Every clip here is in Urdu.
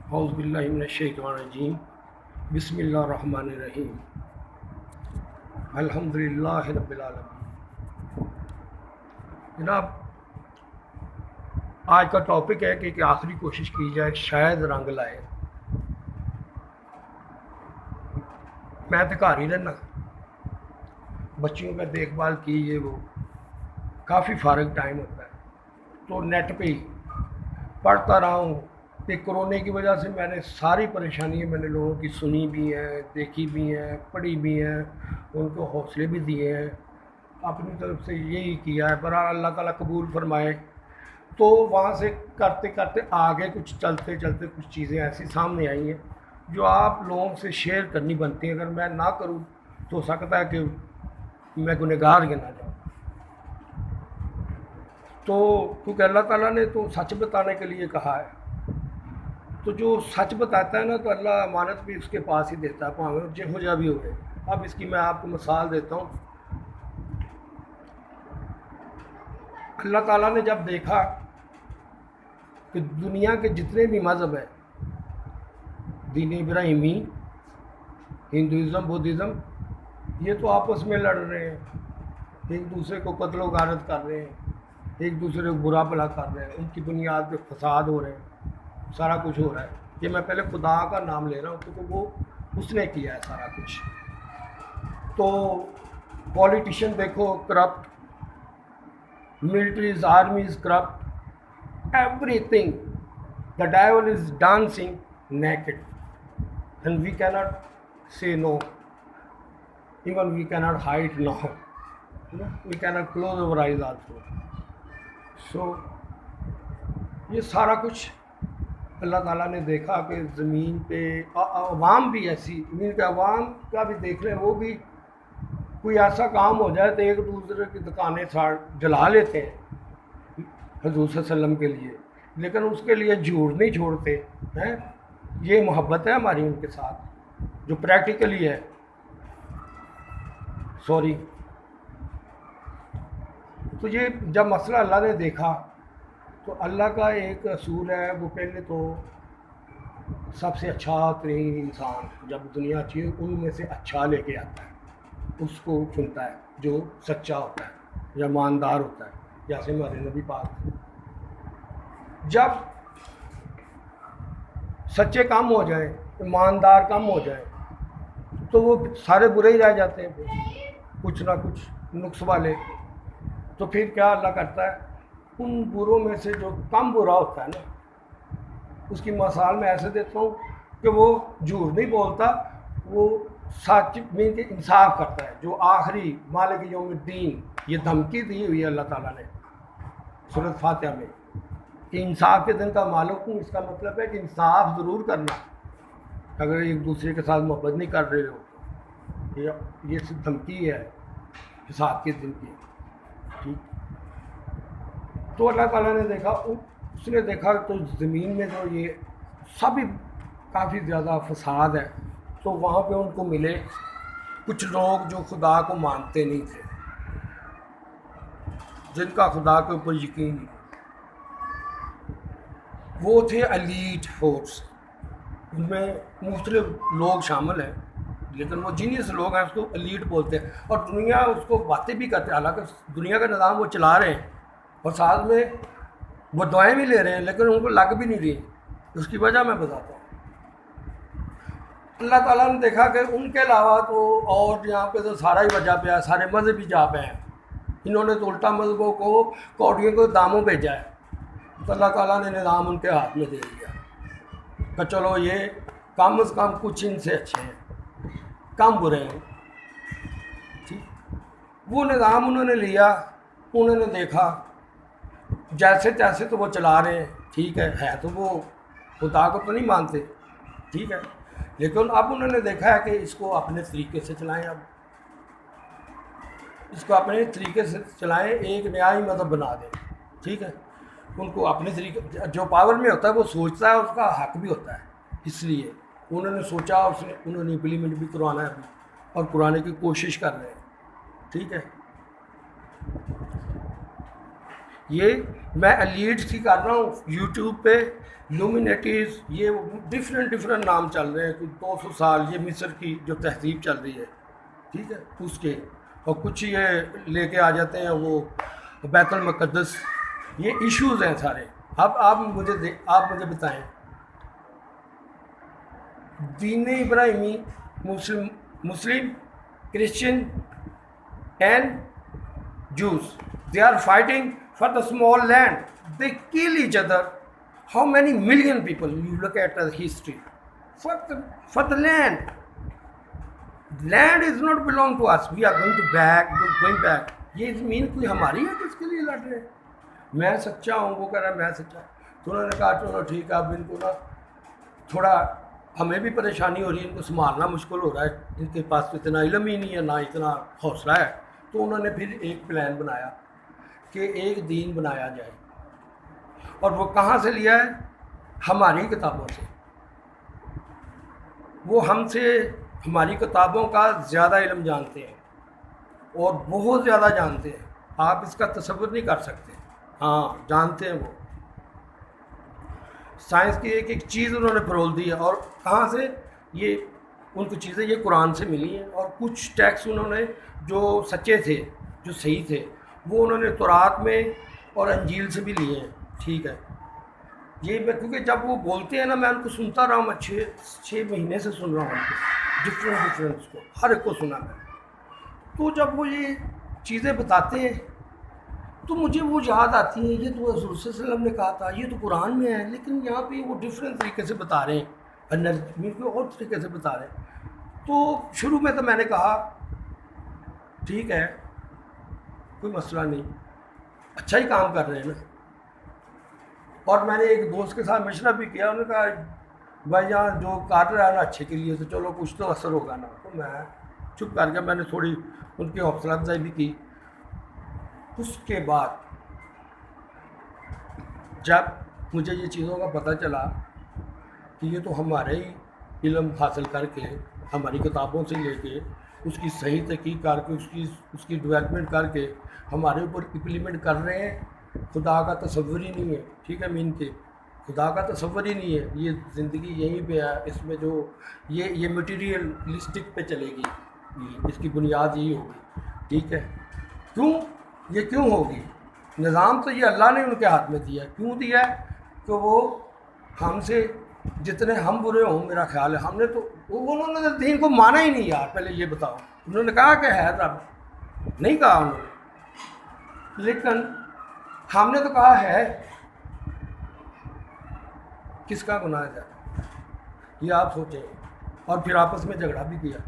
اعوذ باللہ من الشیطان الرجیم بسم اللہ الرحمن الرحیم الحمدللہ رب العالمین۔ جناب، آج کا ٹاپک ہے کہ آخری کوشش کی جائے شاید رنگ لائے۔ میں تو گھر ہی رہنا، بچیوں کا دیکھ بھال کی یہ وہ کافی فارغ ٹائم ہوتا ہے تو نیٹ پہ ہی پڑھتا رہا ہوں کہ کورونا کی وجہ سے میں نے ساری پریشانیاں میں نے لوگوں کی سنی بھی ہیں، دیکھی بھی ہیں، پڑھی بھی ہیں، ان کو حوصلے بھی دیے ہیں، اپنی طرف سے یہی کیا ہے، برحال اللہ تعالیٰ قبول فرمائے۔ تو وہاں سے کرتے کرتے آگے کچھ چلتے چلتے کچھ چیزیں ایسی سامنے آئی ہیں جو آپ لوگوں سے شیئر کرنی بنتی ہیں۔ اگر میں نہ کروں تو ہو سکتا ہے کہ میں گنہگار گنا جاؤں۔ تو کیونکہ اللہ تعالیٰ نے تو سچ بتانے کے لیے کہا ہے، تو جو سچ بتاتا ہے نا تو اللہ امانت بھی اس کے پاس ہی دیتا ہے، پاؤں جہو جا بھی ہو گئے۔ اب اس کی میں آپ کو مثال دیتا ہوں۔ اللہ تعالیٰ نے جب دیکھا کہ دنیا کے جتنے بھی مذہب ہیں، دین ابراہیمی، ہندوازم، بدھزم، یہ تو آپس میں لڑ رہے ہیں، ایک دوسرے کو قتل و غارت کر رہے ہیں، ایک دوسرے کو برا بھلا کر رہے ہیں، ان کی بنیاد پہ فساد ہو رہے ہیں، سارا کچھ ہو رہا ہے۔ یہ میں پہلے خدا کا نام لے رہا ہوں کیونکہ وہ اس نے کیا ہے سارا کچھ۔ تو پولیٹیشین دیکھو corrupt, militaries, armies corrupt, everything, the devil is dancing naked and we can't say no, even we cannot hide now, we cannot close our eyes also. So یہ سارا کچھ اللہ تعالیٰ نے دیکھا کہ زمین پہ عوام بھی ایسی، زمین کے عوام کا بھی دیکھ لیں، وہ بھی کوئی ایسا کام ہو جائے تو ایک دوسرے کی دکانیں جلا لیتے ہیں حضور صلی اللہ علیہ وسلم کے لیے، لیکن اس کے لیے جھوٹ نہیں چھوڑتے ہیں۔ یہ محبت ہے ہماری ان کے ساتھ جو پریکٹیکلی ہے۔ سوری، تو یہ جب مسئلہ اللہ نے دیکھا تو اللہ کا ایک اصول ہے، وہ پہلے تو سب سے اچھا ترین انسان جب دنیا چاہیے ان میں سے اچھا لے کے آتا ہے، اس کو چنتا ہے جو سچا ہوتا ہے یا ایماندار ہوتا ہے، جیسے ہمارے نبی پاک۔ جب سچے کم ہو جائیں، ایماندار کم ہو جائیں تو وہ سارے برے ہی رہ جاتے ہیں، پھر کچھ نہ کچھ نقص والے۔ تو پھر کیا اللہ کرتا ہے، ان بروں میں سے جو کم برا ہوتا ہے نا، اس کی مثال میں ایسے دیتا ہوں کہ وہ جھوٹ نہیں بولتا، وہ سچ میں انصاف کرتا ہے۔ جو آخری مالک یوم الدین یہ دھمکی دی ہوئی ہے اللہ تعالیٰ نے سورۃ فاتحہ میں کہ انصاف کے دن کا مالک ہوں، اس کا مطلب ہے کہ انصاف ضرور کرنا اگر ایک دوسرے کے ساتھ محبت نہیں کر رہے ہو۔ یہ صرف دھمکی ہے حساب کے دن کی، ٹھیک۔ تو اللہ تعالیٰ نے دیکھا، اس نے دیکھا تو زمین میں جو یہ سب کافی زیادہ فساد ہے، تو وہاں پہ ان کو ملے کچھ لوگ جو خدا کو مانتے نہیں تھے، جن کا خدا کے اوپر یقین نہیں، وہ تھے ایلیٹ فورس، ان میں مختلف لوگ شامل ہیں، لیکن وہ جینیس لوگ ہیں، اس کو ایلیٹ بولتے ہیں، اور دنیا اس کو باتیں بھی کرتے ہیں، حالانکہ دنیا کا نظام وہ چلا رہے ہیں اور ساتھ میں وہ دعائیں بھی لے رہے ہیں، لیکن ان کو لگ بھی نہیں رہی۔ اس کی وجہ میں بتاتا ہوں۔ اللہ تعالیٰ نے دیکھا کہ ان کے علاوہ تو اور یہاں پہ تو سارا ہی وجہ پہ ہے، سارے مذہب ہی جا پہ ہیں، انہوں نے تو الٹا مذہبوں کو کوڑیوں کو داموں بھیجا ہے، تو اللہ تعالیٰ نے نظام ان کے ہاتھ میں دے دیا کہ چلو یہ کم از کم کچھ ان سے اچھے ہیں، کم برے ہیں، ٹھیک۔ وہ نظام انہوں نے لیا، انہوں نے دیکھا جیسے تیسے تو وہ چلا رہے ہیں، ٹھیک ہے تو وہ خدا کو تو نہیں مانتے، ٹھیک ہے، لیکن اب انہوں نے دیکھا ہے کہ اس کو اپنے طریقے سے چلائیں، اب اس کو اپنے طریقے سے چلائیں، ایک نیا ہی مذہب بنا دیں، ٹھیک ہے۔ ان کو اپنے طریقے، جو پاور میں ہوتا ہے وہ سوچتا ہے، اس کا حق بھی ہوتا ہے، اس لیے انہوں نے سوچا، انہوں نے امپلیمنٹ بھی کروانا ہے ابھی، اور کرانے کی کوشش کر رہے ہیں، ٹھیک ہے۔ یہ میں لیڈس کی کر رہا ہوں یوٹیوب پہ، لومینیٹیز، یہ ڈفرینٹ نام چل رہے ہیں، کوئی 200 سال یہ مصر کی جو تہذیب چل رہی ہے، ٹھیک ہے، اس کے، اور کچھ یہ لے کے آ جاتے ہیں وہ بیت المقدس، یہ ایشوز ہیں سارے۔ اب آپ مجھے بتائیں، دین ابراہیمی، Muslim Christian and Jews, they are fighting for the small land. They kill each other. How many million people? You look at the history. For the land. Land is not belong to us. We are going back. یہ زمین کوئی ہماری ہے کس کے لیے لڑ رہے ہیں؟ میں سچا ہوں، وہ کہہ رہا ہے میں سچا۔ تو انہوں نے کہا چلو ٹھیک ہے، اب ان کو نا تھوڑا ہمیں بھی پریشانی ہو رہی ہے، ان کو سنبھالنا مشکل ہو رہا ہے، ان کے پاس تو اتنا علم ہی نہیں ہے، نہ اتنا حوصلہ ہے۔ تو انہوں نے پھر ایک پلان بنایا کہ ایک دین بنایا جائے، اور وہ کہاں سے لیا ہے؟ ہماری کتابوں سے۔ وہ ہم سے ہماری کتابوں کا زیادہ علم جانتے ہیں، اور بہت زیادہ جانتے ہیں، آپ اس کا تصور نہیں کر سکتے۔ ہاں جانتے ہیں، وہ سائنس کی ایک چیز انہوں نے پرول دی ہے، اور کہاں سے؟ یہ ان کو چیزیں یہ قرآن سے ملی ہیں، اور کچھ ٹیکس انہوں نے جو سچے تھے، جو صحیح تھے، وہ انہوں نے تورات میں اور انجیل سے بھی لیے ہیں، ٹھیک ہے۔ یہ میں کیونکہ جب وہ بولتے ہیں نا، میں ان کو سنتا رہا ہوں، میں 6 مہینے سے سن رہا ہوں ان کو، ڈفرینٹ کو، ہر ایک کو سنا میں۔ تو جب وہ یہ چیزیں بتاتے ہیں تو مجھے وہ یاد آتی ہیں، یہ تو حضور صلی اللہ علیہ وسلم نے کہا تھا، یہ تو قرآن میں ہے، لیکن یہاں پہ وہ ڈفرینٹ طریقے سے بتا رہے ہیں، اور طریقے سے بتا رہے ہیں۔ تو شروع میں تو میں نے کہا ٹھیک ہے، کوئی مسئلہ نہیں، اچھا ہی کام کر رہے ہیں نا۔ اور میں نے ایک دوست کے ساتھ مشورہ بھی کیا، انہوں نے کہا بھائی جان جو کر رہا ہے نا اچھے کے لیے، تو چلو کچھ تو اثر ہوگا نا۔ تو میں چپ کر کے میں نے تھوڑی ان کی حوصلہ افزائی بھی کی۔ اس کے بعد جب مجھے یہ چیزوں کا پتہ چلا کہ یہ تو ہمارے ہی علم حاصل کر کے، ہماری کتابوں سے لے کے، اس کی صحیح تحقیق کر کے، اس کی ڈیولپمنٹ کر کے ہمارے اوپر امپلیمنٹ کر رہے ہیں، خدا کا تصور ہی نہیں ہے، ٹھیک ہے، مین کے خدا کا تصور ہی نہیں ہے، یہ زندگی یہیں پہ ہے، اس میں جو یہ مٹیریلسٹک پہ چلے گی، اس کی بنیاد یہی ہوگی، ٹھیک ہے۔ کیوں ہوگی؟ نظام تو یہ اللہ نے ان کے ہاتھ میں دیا ہے۔ کیوں دیا ہے؟ کہ وہ ہم سے جتنے ہم برے ہوں، میرا خیال ہے ہم نے تو، انہوں نے دین کو مانا ہی نہیں یار، پہلے یہ بتاؤ۔ انہوں نے کہا کہ ہے رب، نہیں کہا انہوں نے، لیکن ہم نے تو کہا ہے۔ کس کا گناہ ہے یہ آپ سوچیں۔ اور پھر آپس میں جھگڑا بھی کیا،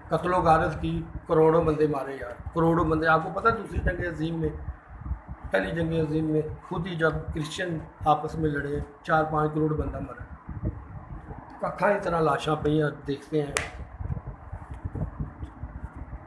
قتل و غارت کی، کروڑوں بندے مارے یار، کروڑوں بندے۔ آپ کو پتہ دوسری جنگ عظیم میں، پہلی جنگ عظیم میں خود ہی جب کرسچن آپس میں لڑے، 4-5 کروڑ بندہ مرا، ککھاں کی طرح لاشاں پہ دیکھتے ہیں۔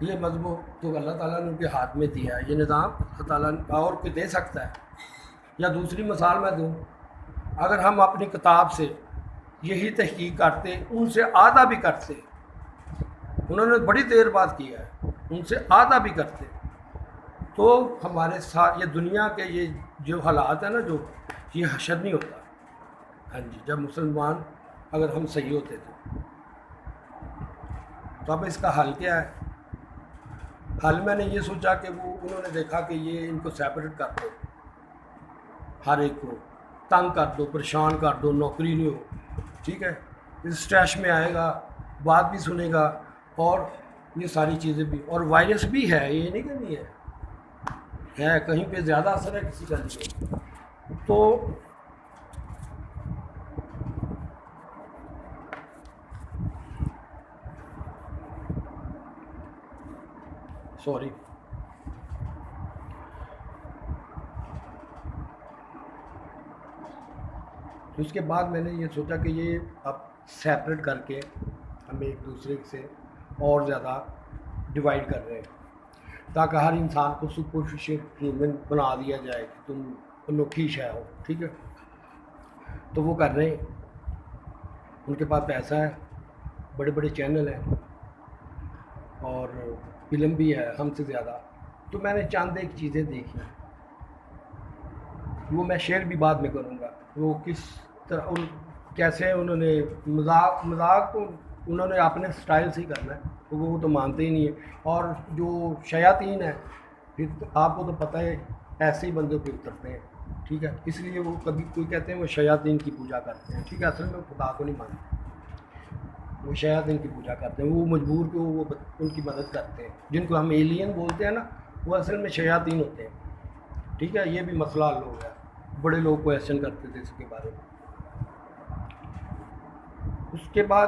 یہ مذہب تو اللہ تعالیٰ نے ان کے ہاتھ میں دیا ہے، یہ نظام اللہ تعالیٰ نے اور کوئی دے سکتا ہے؟ یا دوسری مثال میں دوں، اگر ہم اپنی کتاب سے یہی تحقیق کرتے، ان سے آدھا بھی کرتے، انہوں نے بڑی دیر بعد کیا ہے، ان سے آدھا بھی کرتے، تو ہمارے ساتھ یہ دنیا کے یہ جو حالات ہیں نا، جو یہ حشر نہیں ہوتا۔ ہاں جی، جب مسلمان اگر ہم صحیح ہوتے تو اب اس کا حل کیا ہے؟ حل میں نے یہ سوچا کہ انہوں نے دیکھا کہ یہ ان کو سیپریٹ کر دو، ہر ایک کو تنگ کر دو، پریشان کر دو، نوکری نہیں ہو، ٹھیک ہے، اسٹریس میں آئے گا، بات بھی سنے گا، اور یہ ساری چیزیں بھی، اور وائرس بھی ہے، یہ نہیں کہ نہیں ہے کہیں پہ زیادہ اثر ہے کسی کا نہیں۔ تو سوری، اس کے بعد میں نے یہ سوچا کہ یہ اب سیپریٹ کر کے ہم ایک دوسرے سے اور زیادہ ڈیوائڈ کر رہے ہیں، تاکہ ہر انسان کو سپرفیشل ہیومن بنا دیا جائے کہ تم انوکھی شے ہو، ٹھیک ہے۔ تو وہ کر رہے ہیں، ان کے پاس پیسہ ہے، بڑے بڑے چینل ہیں، اور فلم بھی ہے ہم سے زیادہ۔ تو میں نے چند ایک چیزیں دیکھی وہ میں شیئر بھی بعد میں کروں گا. وہ کس طرح کیسے انہوں نے مذاق تو انہوں نے اپنے اسٹائل سے ہی کرنا ہے, وہ تو مانتے ہی نہیں ہے. اور جو شیاطین ہے پھر آپ کو تو پتہ ہے ایسے ہی بندے پہ اترتے ہیں, ٹھیک ہے. اس لیے وہ کبھی کوئی کہتے ہیں وہ شیاطین کی پوجا کرتے ہیں, ٹھیک ہے. اصل میں خدا کو نہیں مانتے, وہ شیاطین کی پوجا کرتے ہیں. وہ مجبور کو وہ ان کی مدد کرتے ہیں. جن کو ہم ایلین بولتے ہیں نا, وہ اصل میں شیاطین ہوتے ہیں, ٹھیک ہے. یہ بھی مسئلہ حل ہو گیا. بڑے لوگ کویسچن کرتے تھے اس کے بارے میں. اس کے بعد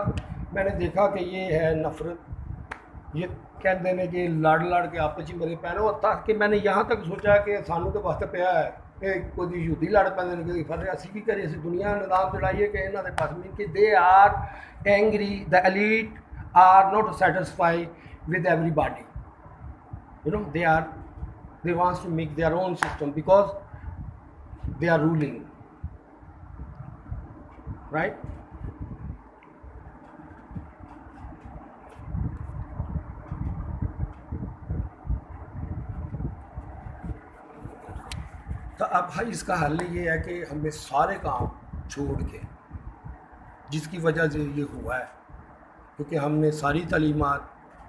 میں نے دیکھا کہ یہ ہے نفرت, یہ کہتے ہیں کہ لڑ کے آپس ہی میرے پیروں ہوتا کہ میں نے یہاں تک سوچا کہ سانو تو واسطے پیا ہے کہ کوئی یہودی لڑ پہ کہ پھر اسی بھی کریے, اسی دنیا نظام چلائیے کہ یہاں کے پاس مین کہ they are angry, the elite are not satisfy with everybody, you know, they wants to make their own system because they are ruling, right? تو اب اس کا حل یہ ہے کہ ہمیں سارے کام چھوڑ کے, جس کی وجہ سے یہ ہوا ہے کیونکہ ہم نے ساری تعلیمات,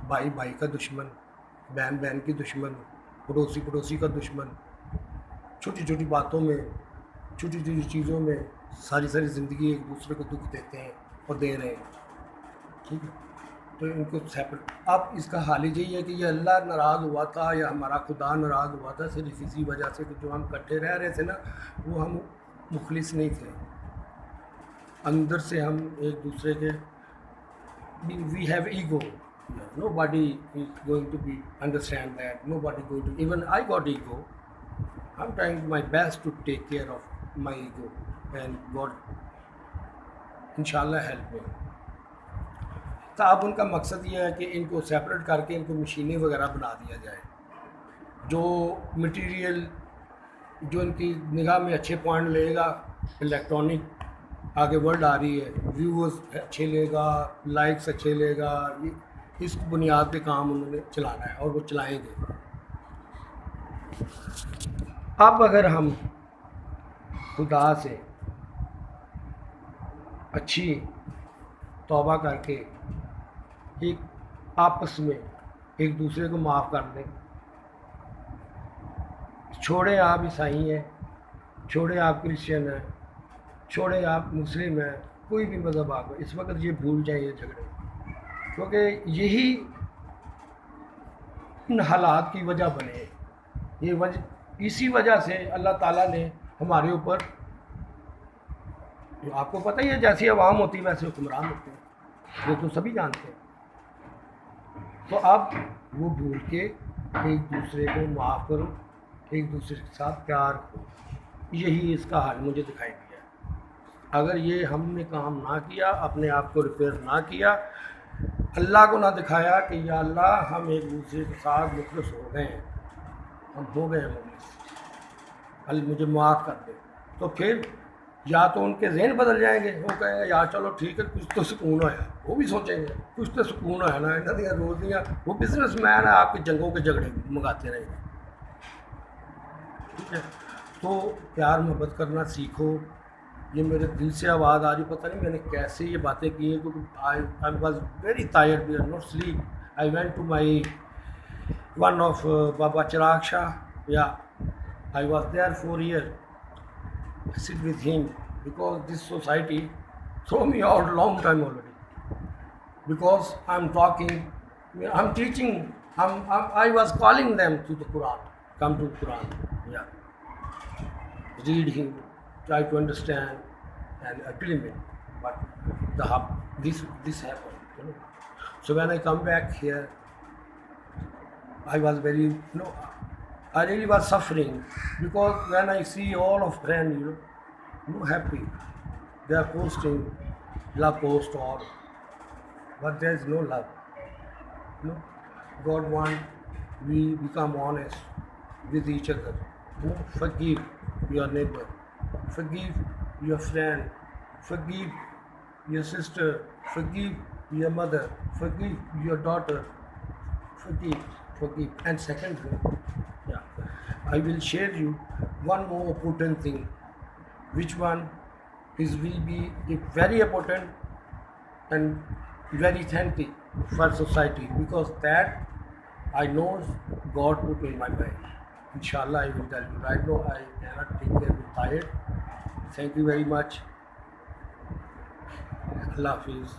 بھائی بھائی کا دشمن, بہن بہن کی دشمن, پڑوسی پڑوسی کا دشمن, چھوٹی چھوٹی باتوں میں, چھوٹی چھوٹی چیزوں میں ساری زندگی ایک دوسرے کو دکھ دیتے ہیں اور دے رہے ہیں, ٹھیک ہے. تو ان کو سیپریٹ. اب اس کا حال یہی ہے کہ یہ اللہ ناراض ہوا تھا یا ہمارا خدا ناراض ہوا تھا صرف اسی وجہ سے کہ جو ہم اکٹھے رہ رہے تھے نا, وہ ہم مخلص نہیں تھے. اندر سے ہم ایک دوسرے کے, we have ego, nobody is going to be understand that, nobody going to, even I got ego, I am trying my best to take care of my ego and God ان شاء اللہ ہیلپ می. تو اب ان کا مقصد یہ ہے کہ ان کو سیپریٹ کر کے ان کو مشینیں وغیرہ بنا دیا جائے, جو مٹیریل جو ان کی نگاہ میں اچھے پوائنٹ لے گا. الیکٹرانک آگے ورلڈ آ رہی ہے, ویوز اچھے لے گا, لائکس اچھے لے گا, اس بنیاد پہ کام انہوں نے چلانا ہے اور وہ چلائیں گے. اب اگر ہم خدا سے اچھی توبہ کر کے ایک آپس میں ایک دوسرے کو معاف کر دیں, چھوڑیں آپ عیسائی ہیں, چھوڑیں آپ کرسچن ہیں, چھوڑیں آپ مسلم ہیں, کوئی بھی مذہب آپ کو اس وقت یہ بھول جائیں یہ جھگڑے, کیونکہ یہی ان حالات کی وجہ بنے. اسی وجہ سے اللہ تعالیٰ نے ہمارے اوپر, جو آپ کو پتہ ہی ہے جیسی عوام ہوتی ہے ویسے حکمران ہوتے ہیں, وہ تو سبھی جانتے ہیں. تو اب وہ بھول کے ایک دوسرے کو معاف کرو, ایک دوسرے کے ساتھ پیار کرو. یہی اس کا حل مجھے دکھائی دیا. اگر یہ ہم نے کام نہ کیا, اپنے آپ کو ریپیئر نہ کیا, اللہ کو نہ دکھایا کہ یا اللہ ہم ایک دوسرے کے ساتھ مخلص ہو گئے ہیں, ہم ہو گئے ہیں مخلص, مجھے معاف کر دے, تو پھر یا تو ان کے ذہن بدل جائیں گے, وہ کہیں گے یار چلو ٹھیک ہے کچھ تو سکون ہوا, وہ بھی سوچیں گے کچھ تو سکون ہوا نا, انہوں نے روز دیا, وہ بزنس مین ہے, آپ کے جنگوں کے جھگڑے منگاتے رہیں گے, ٹھیک ہے. تو پیار محبت کرنا سیکھو. یہ میرے دل سے آواز آ رہی, پتہ نہیں میں نے کیسے یہ باتیں کی ہیں, کیونکہ I was very tired, we are not sleep. I went to my one of Baba Chirag Shah, یا I was there 4 years. I sit with him because this society throw me out long time already. Because I'm talking, I'm teaching, I was calling them to the Quran. Come to the Quran, yeah. Read him, try to understand and implement. But this happened, you know. So when I come back here, I was very, I really was suffering, because when I see all of friends, happy, they are posting love post all, but there is no love. God want we become honest with each other. Forgive your neighbor, forgive your friend, forgive your sister, forgive your mother, forgive your daughter, forgive. And second thing, I will share you one more important thing, which one is will be very important and very authentic for society, because that I know God put in my mind. Inshallah, I will tell you. Right now, I cannot take care. I'm tired. Thank you very much. Allah Hafiz.